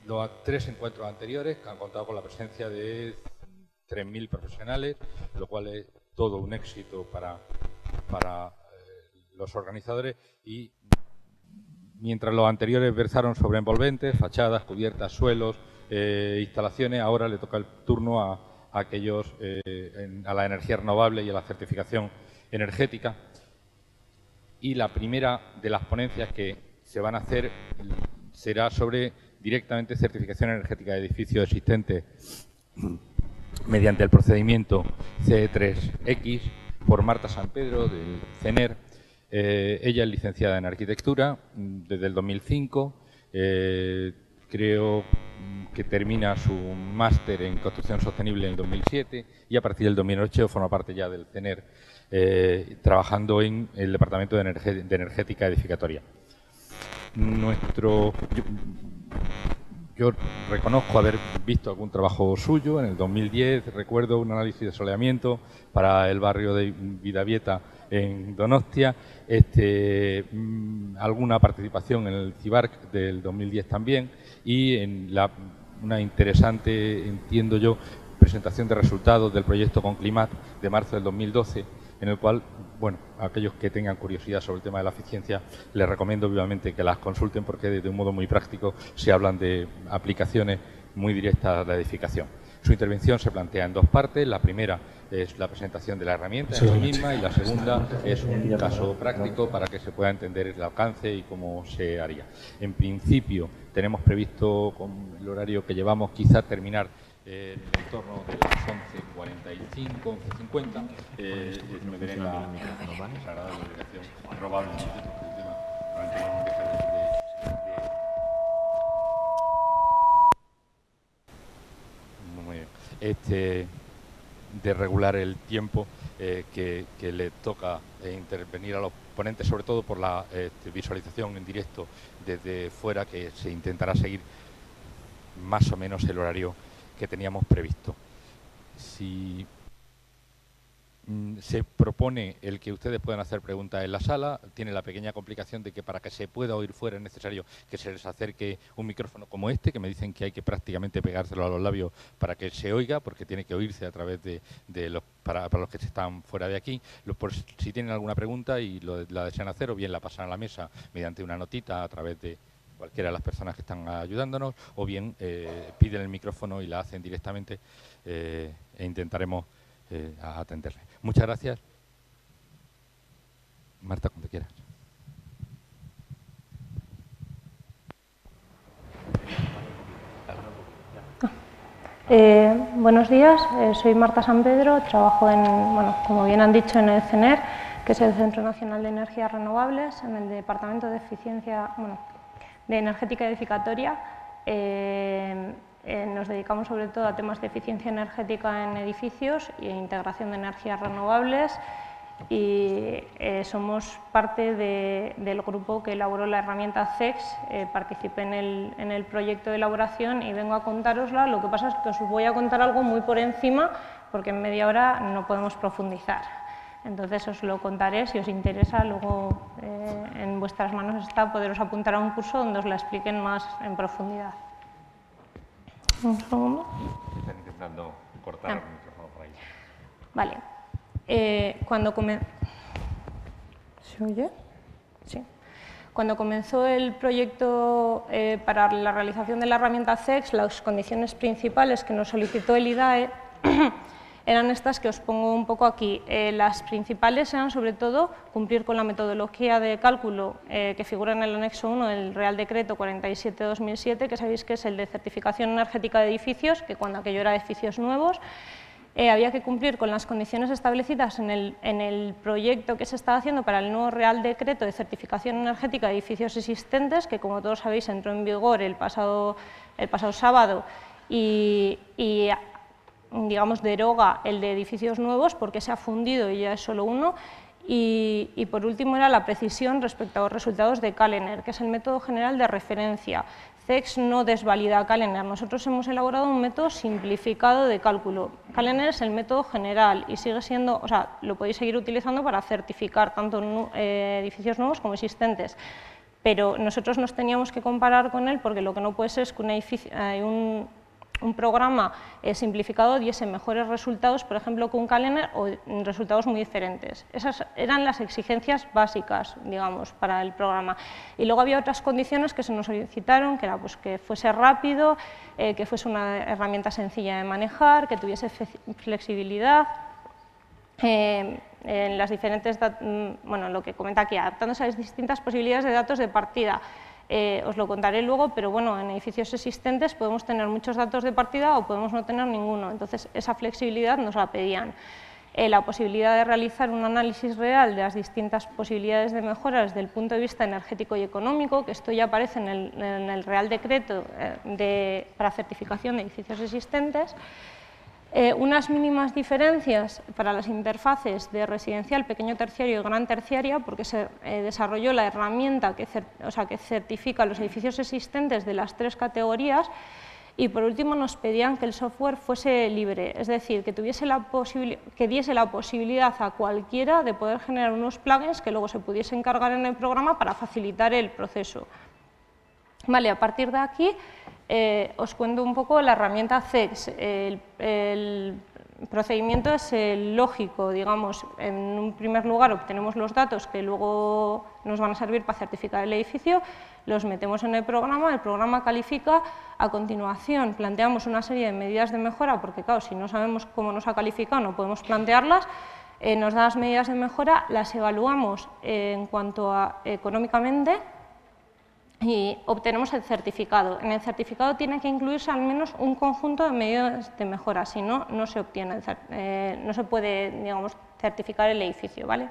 Los 3 encuentros anteriores han contado con la presencia de 3.000 profesionales, lo cual es todo un éxito para los organizadores, y mientras los anteriores versaron sobre envolventes, fachadas, cubiertas, suelos, instalaciones, ahora le toca el turno a aquellos a la energía renovable y a la certificación energética. Y la primera de las ponencias que se van a hacer será sobre directamente certificación energética de edificios existentes mediante el procedimiento CE3X por Marta San Pedro del CENER. Ella es licenciada en arquitectura desde el 2005. Creo que termina su máster en construcción sostenible en el 2007 y a partir del 2008 forma parte ya del CENER, trabajando en el Departamento de Energética Edificatoria. Yo reconozco haber visto algún trabajo suyo. En el 2010 recuerdo un análisis de soleamiento para el barrio de Bidabieta en Donostia, alguna participación en el CIBARC del 2010 también, y en una interesante, entiendo yo, presentación de resultados del proyecto Conclimat de marzo del 2012, en el cual, bueno, a aquellos que tengan curiosidad sobre el tema de la eficiencia, les recomiendo vivamente que las consulten, porque de un modo muy práctico se hablan de aplicaciones muy directas a la edificación. Su intervención se plantea en dos partes. La primera es la presentación de la herramienta en sí misma y la segunda es un caso práctico para que se pueda entender el alcance y cómo se haría. En principio, tenemos previsto, con el horario que llevamos, quizá terminar en torno de las 11:45, 11:50. Me veré en la desagradable obligación, probablemente, porque el tema probablemente no nos deja de regular el tiempo que le toca intervenir a los ponentes, sobre todo por la visualización en directo desde fuera, que se intentará seguir más o menos el horario que teníamos previsto. Si se propone el que ustedes puedan hacer preguntas en la sala, tiene la pequeña complicación de que para que se pueda oír fuera es necesario que se les acerque un micrófono como este, que me dicen que hay que prácticamente pegárselo a los labios para que se oiga, porque tiene que oírse a través de los para los que están fuera de aquí. Por si tienen alguna pregunta y la desean hacer, o bien la pasan a la mesa mediante una notita a través de cualquiera de las personas que están ayudándonos, o bien piden el micrófono y la hacen directamente, e intentaremos atenderle. Muchas gracias. Marta, cuando quieras. Buenos días, soy Marta San Pedro, trabajo como bien han dicho, en el CENER, que es el Centro Nacional de Energías Renovables, en el Departamento de de Energética Edificatoria. Nos dedicamos sobre todo a temas de eficiencia energética en edificios e integración de energías renovables, y somos parte del grupo que elaboró la herramienta CEX. Participé en el proyecto de elaboración y vengo a contárosla. Lo que pasa es que os voy a contar algo muy por encima, porque en media hora no podemos profundizar. Entonces os lo contaré, si os interesa, luego en vuestras manos está poderos apuntar a un curso donde os la expliquen más en profundidad. Un segundo. Están intentando cortar el micrófono por ahí. Vale. ¿Se oye? Sí. Cuando comenzó el proyecto para la realización de la herramienta CEX, las condiciones principales que nos solicitó el IDAE eran estas que os pongo un poco aquí. Las principales eran, sobre todo, cumplir con la metodología de cálculo que figura en el anexo 1 del Real Decreto 47/2007, que sabéis que es el de certificación energética de edificios, que cuando aquello era edificios nuevos, había que cumplir con las condiciones establecidas en el proyecto que se estaba haciendo para el nuevo Real Decreto de certificación energética de edificios existentes, que, como todos sabéis, entró en vigor el pasado sábado y digamos, deroga el de edificios nuevos porque se ha fundido y ya es solo uno. Y por último era la precisión respecto a los resultados de Kahlener, que es el método general de referencia. CEX no desvalida a Kahlener. Nosotros hemos elaborado un método simplificado de cálculo. Kahlener es el método general y sigue siendo, o sea, lo podéis seguir utilizando para certificar tanto edificios nuevos como existentes. pero nosotros nos teníamos que comparar con él porque lo que no puede ser es que un programa simplificado diese mejores resultados, por ejemplo, que un calendar, o resultados muy diferentes. Esas eran las exigencias básicas, digamos, para el programa. Y luego había otras condiciones que se nos solicitaron, que era pues, que fuese rápido, que fuese una herramienta sencilla de manejar, que tuviese flexibilidad, en las diferentes, bueno, lo que comenta aquí, adaptándose a las distintas posibilidades de datos de partida. Os lo contaré luego, pero bueno, en edificios existentes podemos tener muchos datos de partida o podemos no tener ninguno, entonces esa flexibilidad nos la pedían. La posibilidad de realizar un análisis real de las distintas posibilidades de mejora desde el punto de vista energético y económico, que esto ya aparece en el Real Decreto para certificación de edificios existentes. Unas mínimas diferencias para las interfaces de residencial, pequeño terciario y gran terciaria, porque se desarrolló la herramienta que certifica los edificios existentes de las 3 categorías, y por último nos pedían que el software fuese libre, es decir, que diese la posibilidad a cualquiera de poder generar unos plugins que luego se pudiesen cargar en el programa para facilitar el proceso. Vale, a partir de aquí os cuento un poco la herramienta CEX. El procedimiento es lógico, digamos, en un primer lugar obtenemos los datos que luego nos van a servir para certificar el edificio, los metemos en el programa califica, a continuación planteamos una serie de medidas de mejora, porque claro, si no sabemos cómo nos ha calificado no podemos plantearlas, nos da las medidas de mejora, las evaluamos en cuanto a económicamente, y obtenemos el certificado. En el certificado tiene que incluirse al menos un conjunto de medidas de mejora, si no, no se obtiene, no se puede, digamos, certificar el edificio, ¿vale?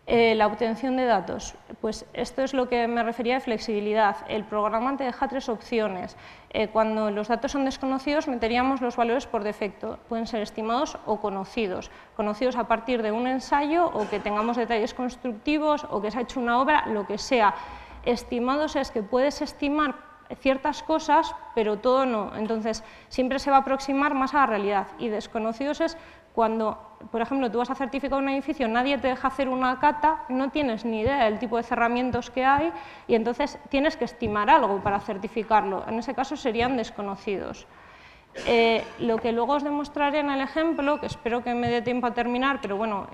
La obtención de datos, pues esto es lo que me refería de flexibilidad. El programa te deja 3 opciones. Cuando los datos son desconocidos, meteríamos los valores por defecto. Pueden ser estimados o conocidos. Conocidos a partir de un ensayo o que tengamos detalles constructivos o que se ha hecho una obra, lo que sea. Estimados es que puedes estimar ciertas cosas, pero todo no. Entonces, siempre se va a aproximar más a la realidad. Y desconocidos es cuando, por ejemplo, tú vas a certificar un edificio, nadie te deja hacer una cata, no tienes ni idea del tipo de cerramientos que hay y entonces tienes que estimar algo para certificarlo. En ese caso serían desconocidos. Lo que luego os demostraré en el ejemplo, que espero que me dé tiempo a terminar, pero bueno,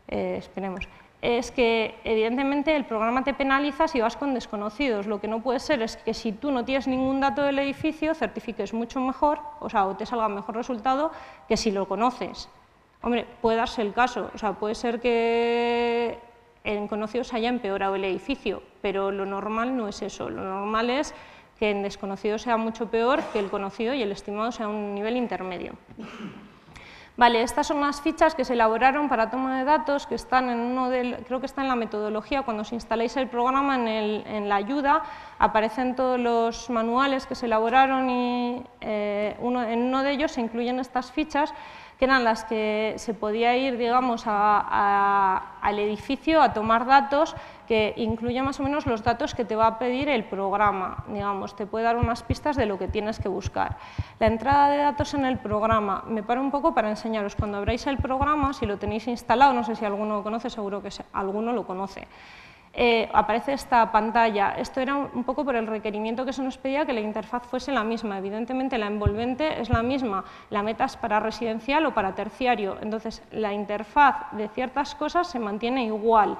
esperemos, es que evidentemente el programa te penaliza si vas con desconocidos. Lo que no puede ser es que si tú no tienes ningún dato del edificio, certifiques mucho mejor, o sea, o te salga mejor resultado que si lo conoces. Hombre, puede darse el caso, o sea, puede ser que en conocidos haya empeorado el edificio, pero lo normal no es eso. Lo normal es que en desconocidos sea mucho peor, que el conocido y el estimado sea un nivel intermedio. Vale, estas son las fichas que se elaboraron para toma de datos, que están en creo que está en la metodología. Cuando os instaláis el programa, en la ayuda, aparecen todos los manuales que se elaboraron y en uno de ellos se incluyen estas fichas, que eran las que se podía ir, digamos, al edificio a tomar datos, que incluye más o menos los datos que te va a pedir el programa, digamos, te puede dar unas pistas de lo que tienes que buscar. La entrada de datos en el programa, me paro un poco para enseñaros, cuando abráis el programa, si lo tenéis instalado, no sé si alguno lo conoce, seguro que alguno lo conoce. Aparece esta pantalla. Esto era un poco por el requerimiento que se nos pedía, que la interfaz fuese la misma. Evidentemente la envolvente es la misma, la metas para residencial o para terciario, entonces la interfaz de ciertas cosas se mantiene igual,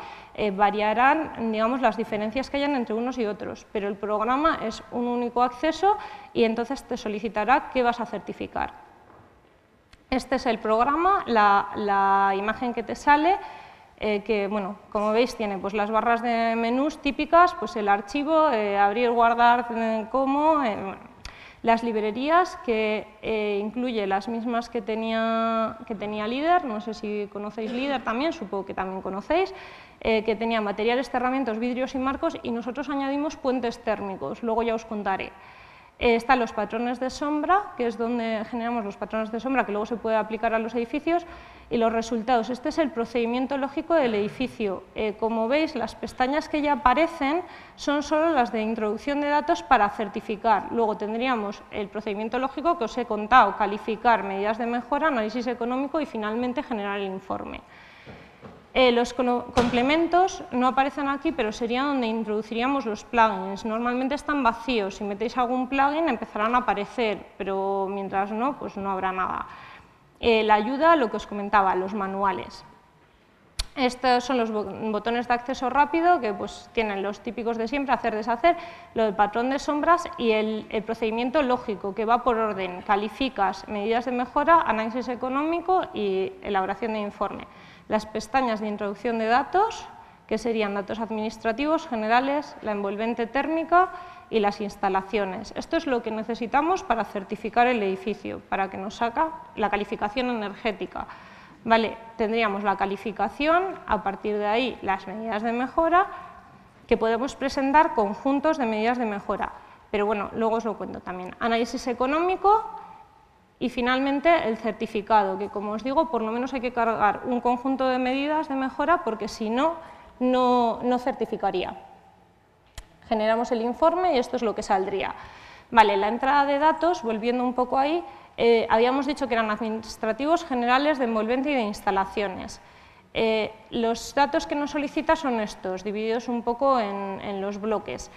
variarán, digamos, las diferencias que hayan entre unos y otros, pero el programa es un único acceso y entonces te solicitará qué vas a certificar. Este es el programa, la imagen que te sale, que, bueno, como veis, tiene pues las barras de menús típicas, pues el archivo, abrir, guardar, como, las librerías, que incluye las mismas que tenía Líder, no sé si conocéis Líder también, supongo que también conocéis, que tenía materiales, cerramientos, vidrios y marcos, y nosotros añadimos puentes térmicos, luego ya os contaré. Están los patrones de sombra, que es donde generamos los patrones de sombra que luego se puede aplicar a los edificios, y los resultados. Este es el procedimiento lógico del edificio. Como veis, las pestañas que ya aparecen son solo las de introducción de datos para certificar. Luego tendríamos el procedimiento lógico que os he contado, calificar, medidas de mejora, análisis económico y finalmente generar el informe. Los complementos no aparecen aquí, pero sería donde introduciríamos los plugins. Normalmente están vacíos. Si metéis algún plugin empezarán a aparecer, pero mientras no, pues no habrá nada. La ayuda, lo que os comentaba, los manuales. Estos son los botones de acceso rápido, que pues tienen los típicos de siempre, hacer, deshacer, lo del patrón de sombras y el procedimiento lógico, que va por orden, calificas, medidas de mejora, análisis económico y elaboración de informe. Las pestañas de introducción de datos, que serían datos administrativos, generales, la envolvente térmica y las instalaciones. Esto es lo que necesitamos para certificar el edificio, para que nos saca la calificación energética. Vale, tendríamos la calificación, a partir de ahí las medidas de mejora, que podemos presentar conjuntos de medidas de mejora. Pero bueno, luego os lo cuento también. Análisis económico y finalmente el certificado, que como os digo, por lo menos hay que cargar un conjunto de medidas de mejora porque si no, no certificaría. Generamos el informe y esto es lo que saldría. Vale, la entrada de datos, volviendo un poco ahí, habíamos dicho que eran administrativos, generales, de envolvente y de instalaciones. Los datos que nos solicita son estos, divididos un poco en los bloques.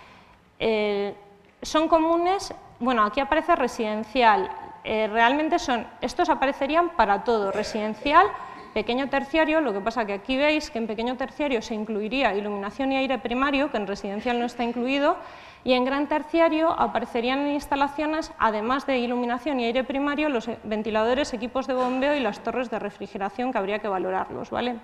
Son comunes, bueno, aquí aparece residencial, realmente estos aparecerían para todo, residencial, pequeño terciario, lo que pasa que aquí veis que en pequeño terciario se incluiría iluminación y aire primario, que en residencial no está incluido, y en gran terciario aparecerían en instalaciones, además de iluminación y aire primario, los ventiladores, equipos de bombeo y las torres de refrigeración, que habría que valorarlos, ¿vale?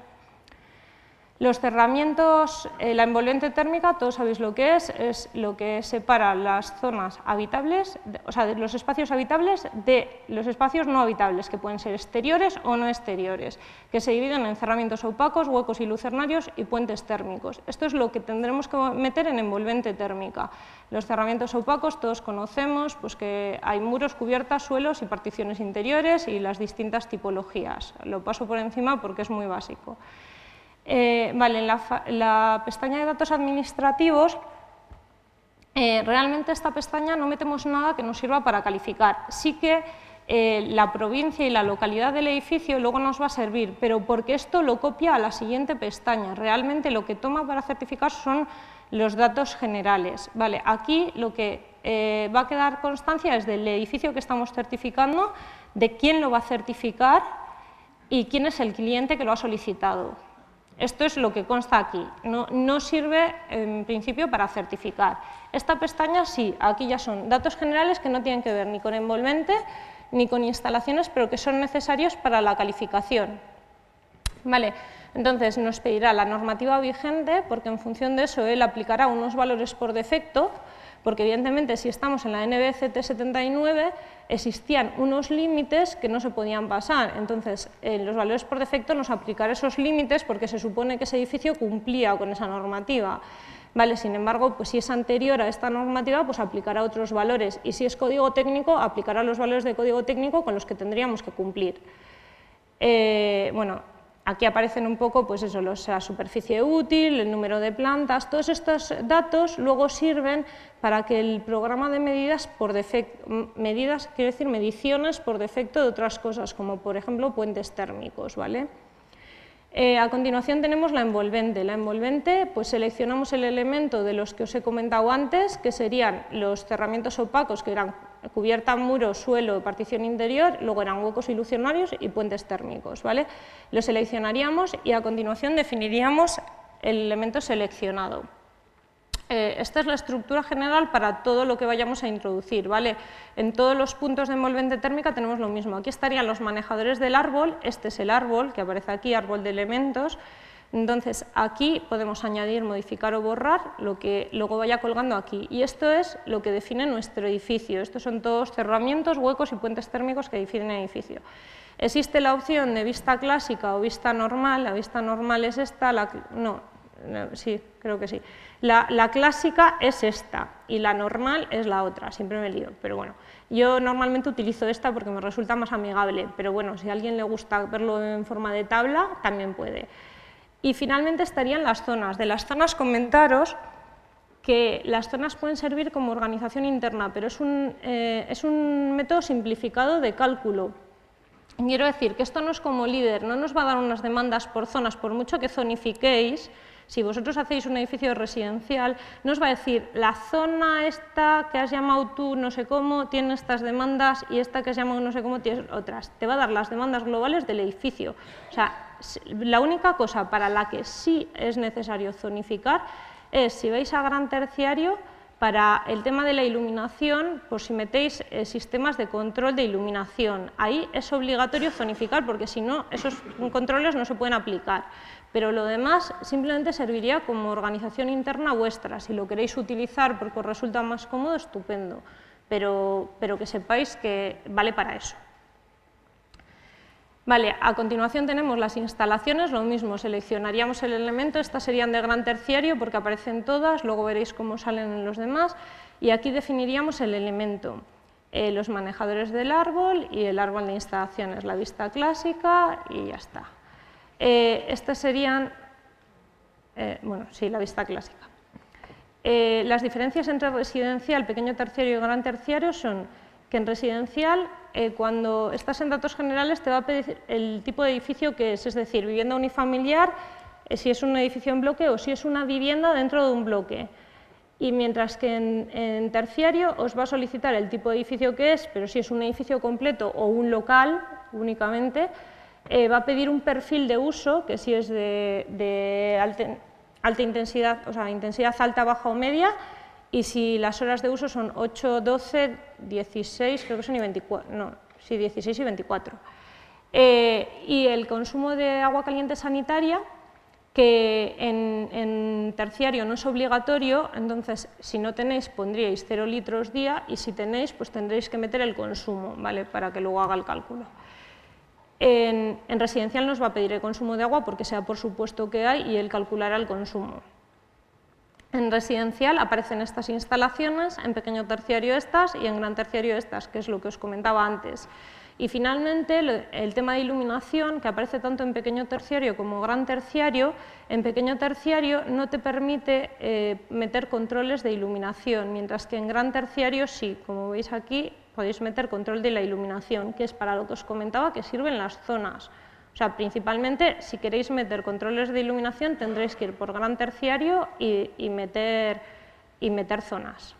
Los cerramientos, la envolvente térmica, todos sabéis lo que es lo que separa las zonas habitables, o sea, los espacios habitables de los espacios no habitables, que pueden ser exteriores o no exteriores, que se dividen en cerramientos opacos, huecos y lucernarios y puentes térmicos. Esto es lo que tendremos que meter en envolvente térmica. Los cerramientos opacos todos conocemos, pues que hay muros, cubiertas, suelos y particiones interiores y las distintas tipologías. Lo paso por encima porque es muy básico. Vale, en la pestaña de datos administrativos, realmente esta pestaña no metemos nada que nos sirva para calificar. Sí que la provincia y la localidad del edificio luego nos va a servir, pero porque esto lo copia a la siguiente pestaña. Realmente lo que toma para certificar son los datos generales. Vale, aquí lo que va a quedar constancia es del edificio que estamos certificando, de quién lo va a certificar y quién es el cliente que lo ha solicitado. Esto es lo que consta aquí, no sirve en principio para certificar. Esta pestaña sí, aquí ya son datos generales que no tienen que ver ni con envolvente ni con instalaciones, pero que son necesarios para la calificación. Vale, entonces nos pedirá la normativa vigente, porque en función de eso él aplicará unos valores por defecto, porque evidentemente si estamos en la NBCT 79 existían unos límites que no se podían pasar, entonces los valores por defecto nos aplicará esos límites porque se supone que ese edificio cumplía con esa normativa. Vale, sin embargo, pues si es anterior a esta normativa, pues aplicará otros valores y si es código técnico, aplicará los valores de código técnico con los que tendríamos que cumplir. Bueno, aquí aparecen un poco, pues eso, la superficie útil, el número de plantas, todos estos datos luego sirven para que el programa de medidas por defecto, quiero decir mediciones por defecto de otras cosas, como por ejemplo puentes térmicos, ¿vale? A continuación tenemos la envolvente. La envolvente, pues seleccionamos el elemento de los que os he comentado antes, que serían los cerramientos opacos, que eran cubierta, muro, suelo, partición interior, luego eran huecos y lucernarios y puentes térmicos, ¿vale? Lo seleccionaríamos y a continuación definiríamos el elemento seleccionado. Esta es la estructura general para todo lo que vayamos a introducir, ¿vale? En todos los puntos de envolvente térmica tenemos lo mismo. Aquí estarían los manejadores del árbol, este es el árbol que aparece aquí, árbol de elementos. Entonces aquí podemos añadir, modificar o borrar lo que luego vaya colgando aquí. Y esto es lo que define nuestro edificio. Estos son todos cerramientos, huecos y puentes térmicos que definen el edificio. Existe la opción de vista clásica o vista normal. La vista normal es esta, sí, creo que sí. La clásica es esta y la normal es la otra, siempre me lío, pero bueno. Yo normalmente utilizo esta porque me resulta más amigable, pero bueno, si a alguien le gusta verlo en forma de tabla, también puede. Y finalmente estarían las zonas. De las zonas comentaros que las zonas pueden servir como organización interna, pero es un método simplificado de cálculo. Quiero decir que esto no es como líder, no nos va a dar unas demandas por zonas, por mucho que zonifiquéis. Si vosotros hacéis un edificio residencial, no os va a decir, la zona esta que has llamado tú no sé cómo tiene estas demandas y esta que has llamado no sé cómo tiene otras. Te va a dar las demandas globales del edificio. O sea, la única cosa para la que sí es necesario zonificar es si vais a gran terciario, para el tema de la iluminación, pues si metéis sistemas de control de iluminación, ahí es obligatorio zonificar porque si no, esos controles no se pueden aplicar. Pero lo demás simplemente serviría como organización interna vuestra. Si lo queréis utilizar porque os resulta más cómodo, estupendo. Pero que sepáis que vale para eso. Vale, a continuación tenemos las instalaciones, lo mismo, seleccionaríamos el elemento, estas serían de gran terciario porque aparecen todas, luego veréis cómo salen en los demás, y aquí definiríamos el elemento, los manejadores del árbol y el árbol de instalaciones, la vista clásica y ya está. Estas serían, bueno, sí, la vista clásica. Las diferencias entre residencial, pequeño terciario y gran terciario son que en residencial, cuando estás en datos generales, te va a pedir el tipo de edificio que es decir, vivienda unifamiliar, si es un edificio en bloque o si es una vivienda dentro de un bloque. Y mientras que en terciario os va a solicitar el tipo de edificio que es, pero si es un edificio completo o un local únicamente, va a pedir un perfil de uso, que si es de alta intensidad, o sea, intensidad alta, baja o media, y si las horas de uso son 8, 12, 16, creo que son y 24, no, sí, 16 y 24. Y el consumo de agua caliente sanitaria, que en terciario no es obligatorio, entonces si no tenéis pondríais 0 litros día y si tenéis pues tendréis que meter el consumo, ¿vale? Para que luego haga el cálculo. En residencial nos va a pedir el consumo de agua porque sea por supuesto que hay y él calculará el consumo. En residencial aparecen estas instalaciones, en pequeño terciario estas y en gran terciario estas, que es lo que os comentaba antes. Y finalmente el tema de iluminación, que aparece tanto en pequeño terciario como gran terciario, en pequeño terciario no te permite meter controles de iluminación, mientras que en gran terciario sí, como veis aquí podéis meter control de la iluminación, que es para lo que os comentaba que sirven las zonas. O sea, principalmente, si queréis meter controles de iluminación, tendréis que ir por gran terciario y meter zonas.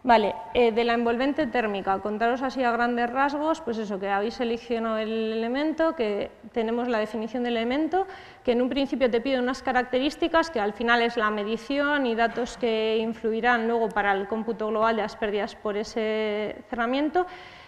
Vale, de la envolvente térmica, contaros así a grandes rasgos, pues eso, que habéis seleccionado el elemento, que tenemos la definición del elemento, que en un principio te pide unas características, que al final es la medición y datos que influirán luego para el cómputo global de las pérdidas por ese cerramiento.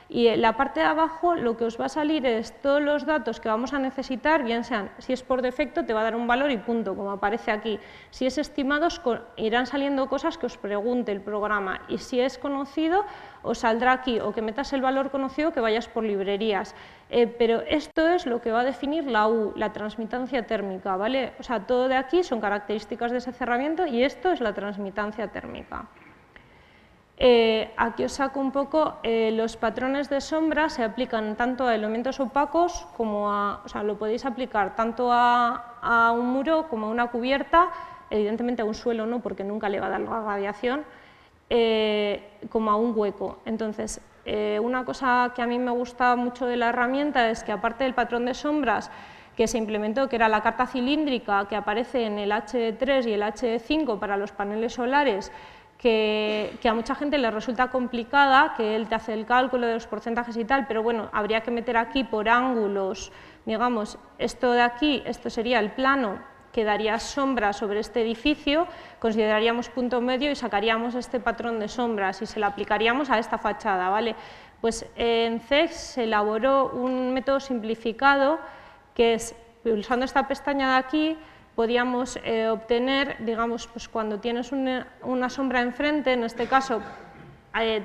Y en la parte de abajo lo que os va a salir es todos los datos que vamos a necesitar, bien sean, si es por defecto te va a dar un valor y punto, como aparece aquí. Si es estimados, irán saliendo cosas que os pregunte el programa y si es conocido, os saldrá aquí o que metas el valor conocido o que vayas por librerías. Pero esto es lo que va a definir la U, la transmitancia térmica, ¿vale? O sea, todo de aquí son características de ese cerramiento y esto es la transmitancia térmica. Aquí os saco un poco, los patrones de sombra se aplican tanto a elementos opacos como a, o sea, lo podéis aplicar tanto a un muro como a una cubierta, evidentemente a un suelo no, porque nunca le va a dar la radiación, como a un hueco. Entonces, una cosa que a mí me gusta mucho de la herramienta es que aparte del patrón de sombras que se implementó, que era la carta cilíndrica que aparece en el H3 y el H5 para los paneles solares, que a mucha gente le resulta complicada, que él te hace el cálculo de los porcentajes y tal, pero bueno, habría que meter aquí por ángulos, digamos, esto de aquí, esto sería el plano que daría sombra sobre este edificio, consideraríamos punto medio y sacaríamos este patrón de sombras y se lo aplicaríamos a esta fachada, ¿vale? Pues en CEX se elaboró un método simplificado que es, pulsando esta pestaña de aquí, podíamos obtener, digamos, pues cuando tienes una sombra enfrente, en este caso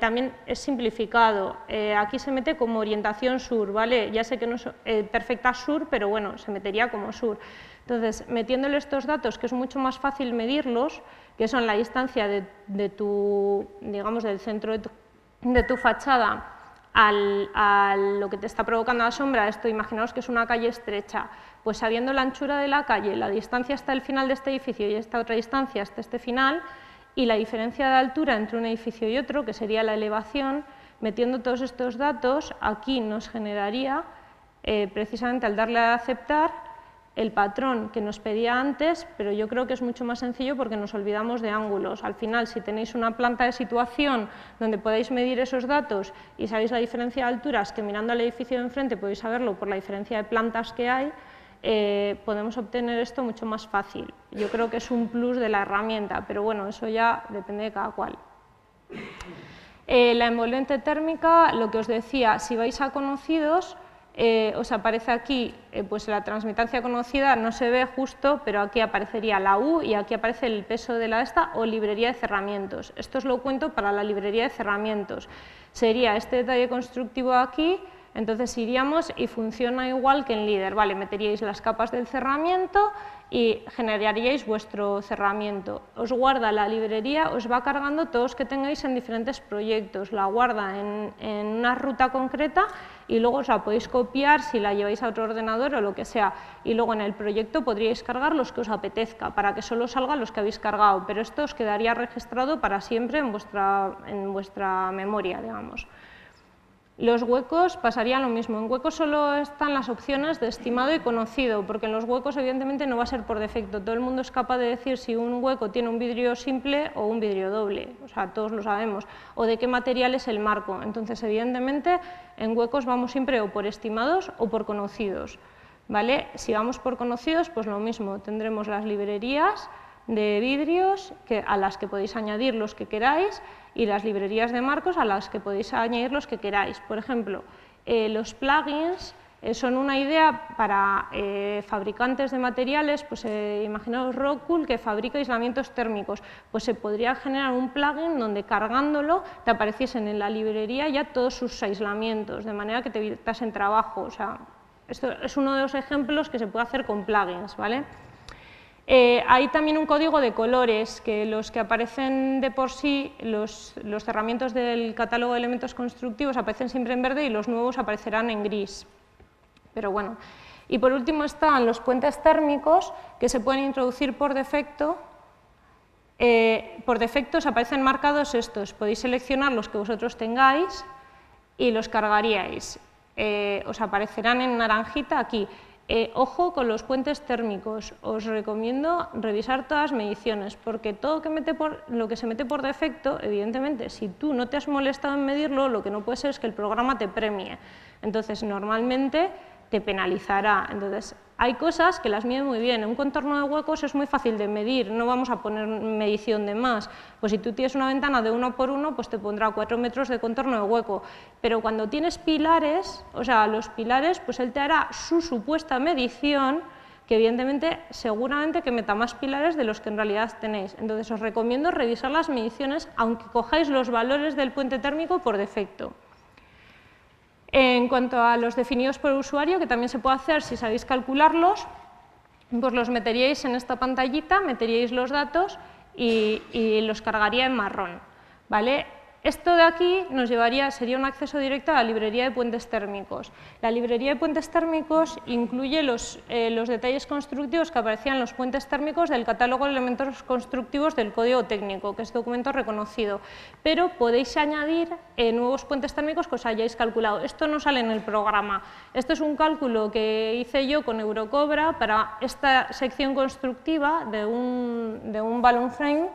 también es simplificado, aquí se mete como orientación sur, ¿vale? Ya sé que no es perfecta sur, pero bueno, se metería como sur. Entonces, metiéndole estos datos, que es mucho más fácil medirlos, que son la distancia de tu, digamos, del centro de tu fachada a lo que te está provocando la sombra, esto imaginaos que es una calle estrecha, pues sabiendo la anchura de la calle, la distancia hasta el final de este edificio y esta otra distancia hasta este final, y la diferencia de altura entre un edificio y otro, que sería la elevación, metiendo todos estos datos, aquí nos generaría precisamente al darle a aceptar, el patrón que nos pedía antes, pero yo creo que es mucho más sencillo porque nos olvidamos de ángulos. Al final, si tenéis una planta de situación donde podéis medir esos datos y sabéis la diferencia de alturas, que mirando al edificio de enfrente podéis saberlo por la diferencia de plantas que hay, podemos obtener esto mucho más fácil. Yo creo que es un plus de la herramienta, pero bueno, eso ya depende de cada cual. La envolvente térmica, lo que os decía, si vais a conocidos, os aparece aquí, pues la transmitancia conocida no se ve justo, pero aquí aparecería la U y aquí aparece el peso de la esta o librería de cerramientos. Esto os lo cuento para la librería de cerramientos. Sería este detalle constructivo aquí, entonces iríamos y funciona igual que en Líder, ¿vale? Meteríais las capas del cerramiento y generaríais vuestro cerramiento. Os guarda la librería, os va cargando todos los que tengáis en diferentes proyectos, la guarda en una ruta concreta y luego os la podéis copiar si la lleváis a otro ordenador o lo que sea. Y luego en el proyecto podríais cargar los que os apetezca, para que solo salgan los que habéis cargado, pero esto os quedaría registrado para siempre en vuestra memoria, digamos. Los huecos pasaría lo mismo. En huecos solo están las opciones de estimado y conocido, porque en los huecos evidentemente no va a ser por defecto. Todo el mundo es capaz de decir si un hueco tiene un vidrio simple o un vidrio doble, o sea, todos lo sabemos, o de qué material es el marco. Entonces, evidentemente, en huecos vamos siempre o por estimados o por conocidos, ¿vale? Si vamos por conocidos, pues lo mismo, tendremos las librerías de vidrios a las que podéis añadir los que queráis y las librerías de marcos a las que podéis añadir los que queráis. Por ejemplo, los plugins son una idea para fabricantes de materiales, pues imaginaos Rockwool que fabrica aislamientos térmicos, pues se podría generar un plugin donde cargándolo te apareciesen en la librería ya todos sus aislamientos, de manera que te evitasen trabajo. O sea, esto es uno de los ejemplos que se puede hacer con plugins, ¿vale? Hay también un código de colores, que los que aparecen de por sí, los cerramientos del catálogo de elementos constructivos aparecen siempre en verde y los nuevos aparecerán en gris. Pero bueno. Y por último están los puentes térmicos, que se pueden introducir por defecto. Por defecto os aparecen marcados estos, podéis seleccionar los que vosotros tengáis y los cargaríais. Os aparecerán en naranjita aquí. Ojo con los puentes térmicos, os recomiendo revisar todas las mediciones, porque todo lo que se mete por defecto, evidentemente, si tú no te has molestado en medirlo, lo que no puede ser es que el programa te premie. Entonces, normalmente te penalizará. Entonces, hay cosas que las mide muy bien. Un contorno de huecos es muy fácil de medir, no vamos a poner medición de más. Pues si tú tienes una ventana de 1 por 1, pues te pondrá 4 metros de contorno de hueco. Pero cuando tienes pilares, o sea, los pilares, pues él te hará su supuesta medición, que evidentemente, seguramente que meta más pilares de los que en realidad tenéis. Entonces, os recomiendo revisar las mediciones, aunque cojáis los valores del puente térmico por defecto. En cuanto a los definidos por usuario, que también se puede hacer si sabéis calcularlos, pues los meteríais en esta pantallita, meteríais los datos y los cargaría en marrón, ¿vale? Esto de aquí nos sería un acceso directo a la librería de puentes térmicos. La librería de puentes térmicos incluye los detalles constructivos que aparecían en los puentes térmicos del catálogo de elementos constructivos del código técnico, que es documento reconocido, pero podéis añadir nuevos puentes térmicos que os hayáis calculado. Esto no sale en el programa. Esto es un cálculo que hice yo con Eurocobra para esta sección constructiva de un balloon frame.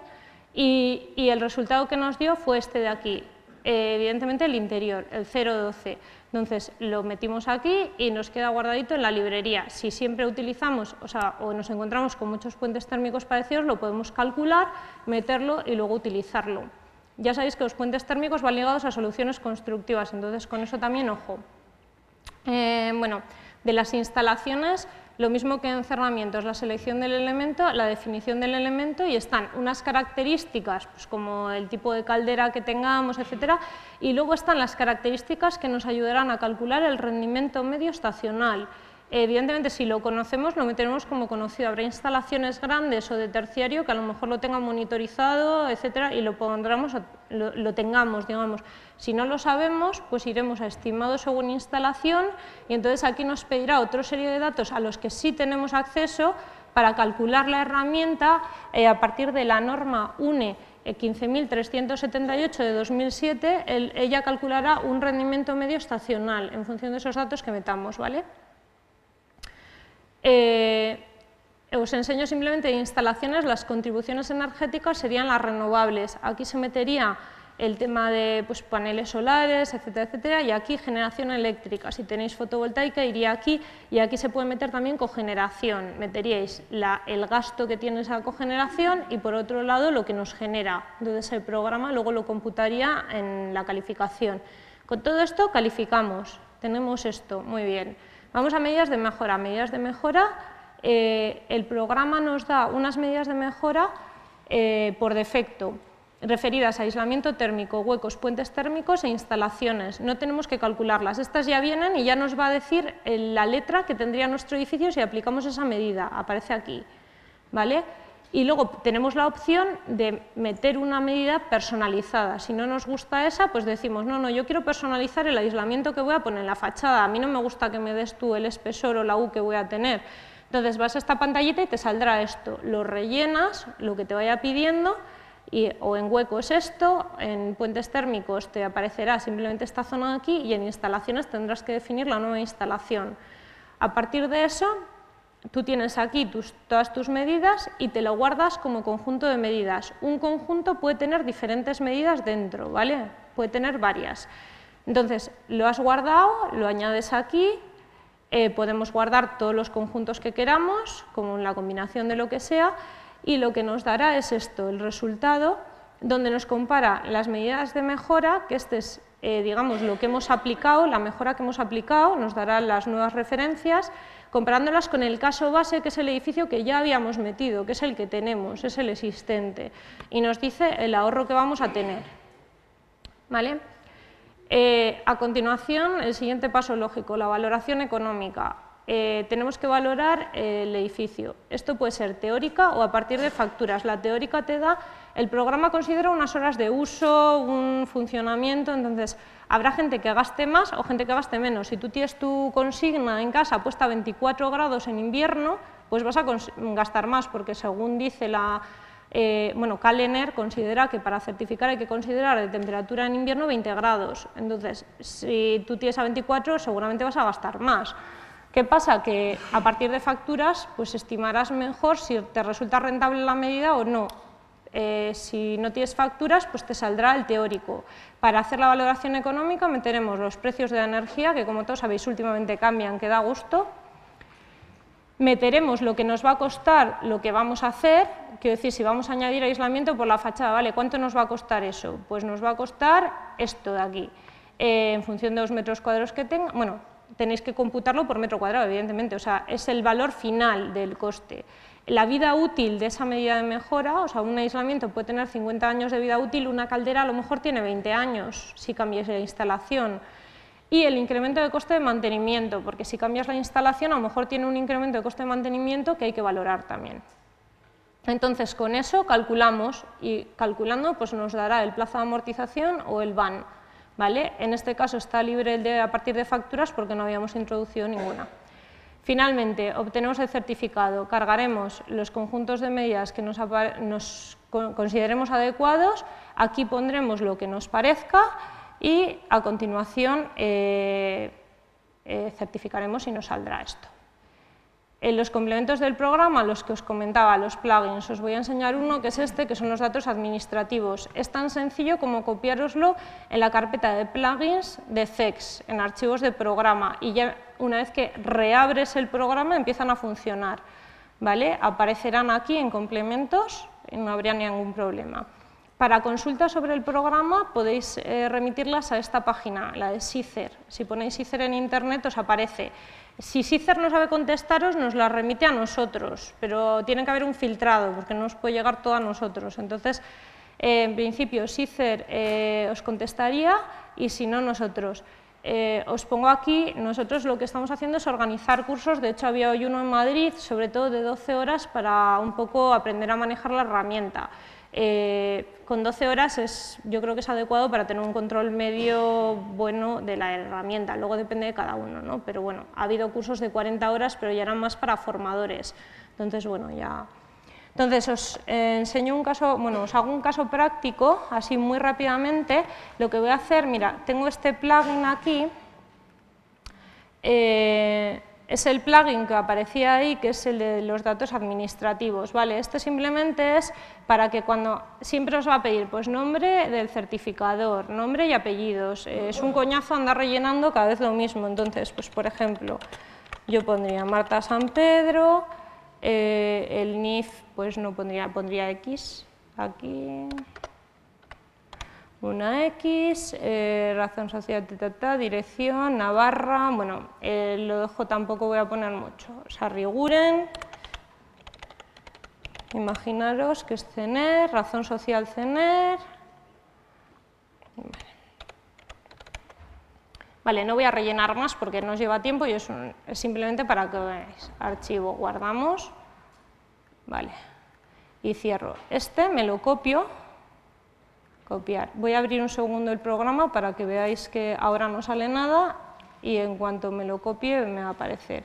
Y el resultado que nos dio fue este de aquí, evidentemente el interior, el 0,12. Entonces lo metimos aquí y nos queda guardadito en la librería. Si siempre utilizamos, o nos encontramos con muchos puentes térmicos parecidos, lo podemos calcular, meterlo y luego utilizarlo. Ya sabéis que los puentes térmicos van ligados a soluciones constructivas, entonces con eso también ojo. Bueno, de las instalaciones, lo mismo que en cerramientos, la selección del elemento, la definición del elemento y están unas características pues como el tipo de caldera que tengamos, etcétera, y luego están las características que nos ayudarán a calcular el rendimiento medio estacional. Evidentemente, si lo conocemos, lo meteremos como conocido. Habrá instalaciones grandes o de terciario que a lo mejor lo tengan monitorizado, etcétera, y lo tengamos, digamos. Si no lo sabemos, pues iremos a estimado según instalación y entonces aquí nos pedirá otra serie de datos a los que sí tenemos acceso para calcular la herramienta a partir de la norma UNE 15.378 de 2007, ella calculará un rendimiento medio estacional en función de esos datos que metamos, ¿vale? Os enseño simplemente instalaciones, las contribuciones energéticas serían las renovables. Aquí se metería el tema de pues, paneles solares, etcétera, etcétera, y aquí generación eléctrica. Si tenéis fotovoltaica iría aquí, y aquí se puede meter también cogeneración. Meteríais el gasto que tiene esa cogeneración y por otro lado lo que nos genera. Entonces el programa luego lo computaría en la calificación. Con todo esto calificamos, tenemos esto, muy bien. Vamos a medidas de mejora. Medidas de mejora, el programa nos da unas medidas de mejora por defecto, referidas a aislamiento térmico, huecos, puentes térmicos e instalaciones. No tenemos que calcularlas, estas ya vienen y ya nos va a decir la letra que tendría nuestro edificio si aplicamos esa medida, aparece aquí, ¿vale? Y luego tenemos la opción de meter una medida personalizada. Si no nos gusta esa, pues decimos, no, yo quiero personalizar el aislamiento que voy a poner en la fachada, a mí no me gusta que me des tú el espesor o la U que voy a tener. Entonces vas a esta pantallita y te saldrá esto, lo rellenas, lo que te vaya pidiendo, o en hueco es esto, en puentes térmicos te aparecerá simplemente esta zona de aquí y en instalaciones tendrás que definir la nueva instalación. A partir de eso, tú tienes aquí todas tus medidas y te lo guardas como conjunto de medidas. Un conjunto puede tener diferentes medidas dentro, ¿vale? Puede tener varias. Entonces, lo has guardado, lo añades aquí, podemos guardar todos los conjuntos que queramos, como la combinación de lo que sea, y lo que nos dará es esto, el resultado, donde nos compara las medidas de mejora, que este es, digamos, lo que hemos aplicado, la mejora que hemos aplicado, nos dará las nuevas referencias, comparándolas con el caso base, que es el edificio que ya habíamos metido, que es el que tenemos, es el existente, y nos dice el ahorro que vamos a tener, ¿vale? A continuación, el siguiente paso lógico, la valoración económica. Tenemos que valorar el edificio. Esto puede ser teórica o a partir de facturas. La teórica te da, el programa considera unas horas de uso, un funcionamiento, entonces habrá gente que gaste más o gente que gaste menos. Si tú tienes tu consigna en casa puesta a 24 grados en invierno, pues vas a gastar más, porque según dice Calener considera que para certificar hay que considerar de temperatura en invierno 20 grados. Entonces, si tú tienes a 24, seguramente vas a gastar más. ¿Qué pasa? Que a partir de facturas pues estimarás mejor si te resulta rentable la medida o no. Si no tienes facturas, pues te saldrá el teórico. Para hacer la valoración económica meteremos los precios de la energía, que como todos sabéis últimamente cambian, que da gusto. Meteremos lo que nos va a costar, lo que vamos a hacer, quiero decir, si vamos a añadir aislamiento por la fachada, ¿vale? ¿Cuánto nos va a costar eso? Pues nos va a costar esto de aquí, en función de los metros cuadrados que tenga, bueno, tenéis que computarlo por metro cuadrado, evidentemente, o sea, es el valor final del coste. La vida útil de esa medida de mejora, o sea, un aislamiento puede tener 50 años de vida útil, una caldera a lo mejor tiene 20 años si cambias la instalación. Y el incremento de coste de mantenimiento, porque si cambias la instalación a lo mejor tiene un incremento de coste de mantenimiento que hay que valorar también. Entonces, con eso calculamos y calculando pues nos dará el plazo de amortización o el VAN. ¿Vale? En este caso está libre el de a partir de facturas porque no habíamos introducido ninguna. Finalmente, obtenemos el certificado, cargaremos los conjuntos de medidas que nos consideremos adecuados, aquí pondremos lo que nos parezca y a continuación certificaremos y nos saldrá esto. En los complementos del programa, los que os comentaba, los plugins, os voy a enseñar uno que es este, que son los datos administrativos. Es tan sencillo como copiároslo en la carpeta de plugins de CEX, en archivos de programa, y ya una vez que reabres el programa empiezan a funcionar, ¿vale? Aparecerán aquí en complementos y no habría ningún problema. Para consultas sobre el programa podéis remitirlas a esta página, la de SICER. Si ponéis SICER en internet os aparece. Si SICER no sabe contestaros, nos la remite a nosotros, pero tiene que haber un filtrado, porque no os puede llegar todo a nosotros. Entonces, en principio, SICER os contestaría y si no, nosotros. Os pongo aquí, nosotros lo que estamos haciendo es organizar cursos, de hecho había hoy uno en Madrid, sobre todo de 12 horas, para un poco aprender a manejar la herramienta. Con 12 horas yo creo que es adecuado para tener un control medio bueno de la herramienta, luego depende de cada uno, ¿no? Pero bueno, ha habido cursos de 40 horas, pero ya eran más para formadores, entonces bueno, ya... Entonces, os enseño un caso, bueno, os hago un caso práctico, así muy rápidamente. Lo que voy a hacer, mira, tengo este plugin aquí, es el plugin que aparecía ahí, que es el de los datos administrativos, ¿vale? Este simplemente es para que cuando siempre os va a pedir pues nombre del certificador, nombre y apellidos. Es un coñazo andar rellenando cada vez lo mismo. Entonces, pues por ejemplo, yo pondría Marta San Pedro, el NIF, pues no pondría X aquí. Una X, razón social, dirección, Navarra, bueno, lo dejo, tampoco voy a poner mucho, Sarriguren, imaginaros que es CENER, razón social CENER, vale, no voy a rellenar más porque nos lleva tiempo y es simplemente para que veáis, archivo, guardamos, vale, y cierro, me lo copio, copiar. Voy a abrir un segundo el programa para que veáis que ahora no sale nada y en cuanto me lo copie me va a aparecer.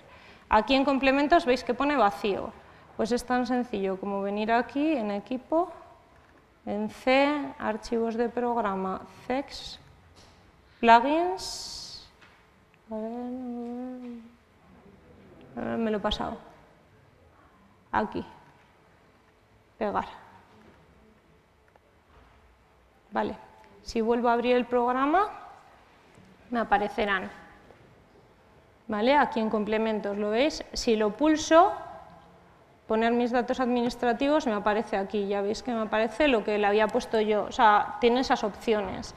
Aquí en complementos veis que pone vacío. Pues es tan sencillo como venir aquí en equipo, en C, archivos de programa, CEX, plugins, a ver, me lo he pasado. Aquí, pegar. Vale, si vuelvo a abrir el programa, me aparecerán. ¿Vale? Aquí en complementos, ¿lo veis? Si lo pulso, poner mis datos administrativos, me aparece aquí. Ya veis que me aparece lo que le había puesto yo. O sea, tiene esas opciones.